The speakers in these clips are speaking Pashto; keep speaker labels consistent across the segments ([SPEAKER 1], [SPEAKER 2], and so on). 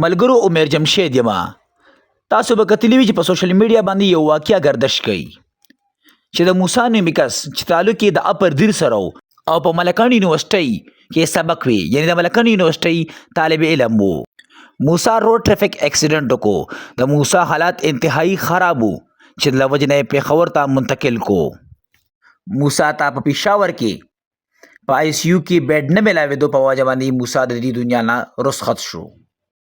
[SPEAKER 1] ملګرو عمر جمشید یم. تاسو به کتلی وي چې په سوشل میډیا باندې یو واقعه گردش کوي چې د موسی نومي کس چې تعلق یې د اپر دیر سره او په ملکان یونیورسټۍ کې سبق وي، یعنی د ملکان یونیورسټۍ طالب علم وو. موسی روډ ټریفک اکسیډنټ وکړو. د موسی حالات انتهایی خراب وو چې د وجې نه یې پېښور ته منتقل کو. موسی ته په پېښور کې په آی سی یو کې بیډ نه میلاوېدو په وجه باندې موسی د دې دنیا نه رخصت شو.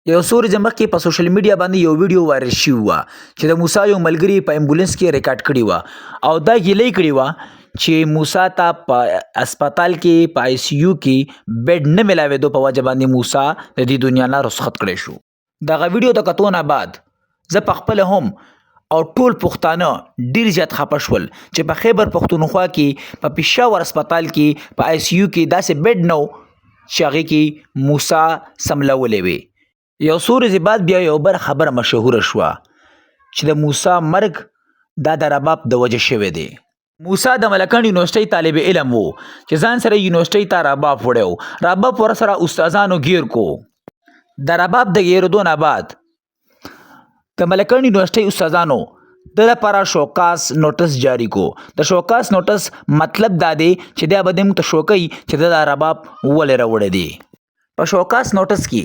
[SPEAKER 1] یو څو ورځې مخکې په سوشل میډیا باندې یو ویډیو وایرل شوی وه چې د موسی یو ملګري په امبولانس کې ریکارډ کړې وه او دا ګیلې کړې وه چې موسی ته په هسپتال کې په آی سی یو کې بیډ نه میلاوېدو په وجه باندې موسی د دې دنیا نه رخصت کړی شو. دغه ویډیو د کتو نه بعد زه پخپله هم او ټول پښتانه ډیر زیات خفه شول چې په خیبر پښتونخوا کې په پېښور هسپتال کې په آی سی یو کې داسې بیډ نه و چې هغې کې موسی سملولی وی. یو څو ورځې بعد بیا یو بل خبره مشهوره شوه چې د موسی مرګ دا د رباب د وجه شوی دی. موسی د ملکان یونیورسټۍ طالب علم وو چې ځان سره یونیورسټۍ ته رباب وړی و. رباب ورسره استادانو ګیر کو. د رباب د ګیرېدو نه بعد د ملکان یونیورسټۍ استادانو د لپاره شوکاس نوټس جاری کو. د شوکاس نوټس مطلب دا دی چې دا به دې موږ ته شو کوي چې د رباب ولې راوړی دی. په شوکاس نوټس کې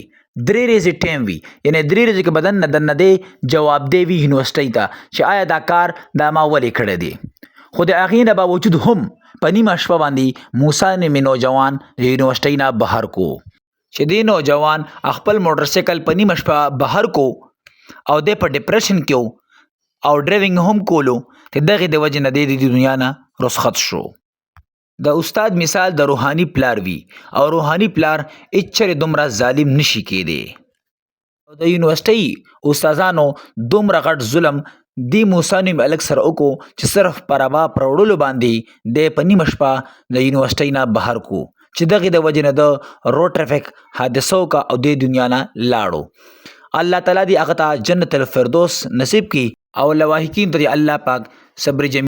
[SPEAKER 1] 3 ورځې ټایم وي، یعنی 3 ورځې کې بدن نه دننه دی جواب دی وي یونیورسټۍ ته چې آیا دا کار دا ما ولې کړی دی. خو د هغې نه باوجود هم په نیمه شپه باندې موسی نومي نوجوان د یونیورسټۍ نه بهر کو چې دې نوجوان خپل موټرسایکل په نیمه شپه بهر کو او دی په ډپریشن کې و او ډرایوینګ هم کولو. د دغې د وجې نه دی د دې دنیا نه رخصت شو. د استاد مثال د روحاني پلار وي او روحاني پلار هیڅ دومره ظالم نشي کېدی. د یونیورسټۍ استادانو دومره غټ ظلم دې موسی نومي هلک سره وکړو چې صرف په رباب راوړلو باندې دی په نیمه شپه د یونیورسټۍ نه بهر کو چې دغې د وجې نه د روډ ټریفک حادثه وکړه او دې دنیا نه لاړو. الله تعالی دې هغه ته جنت الفردوس نصیب کړي او لواحقین ته الله پاک صبر جمیل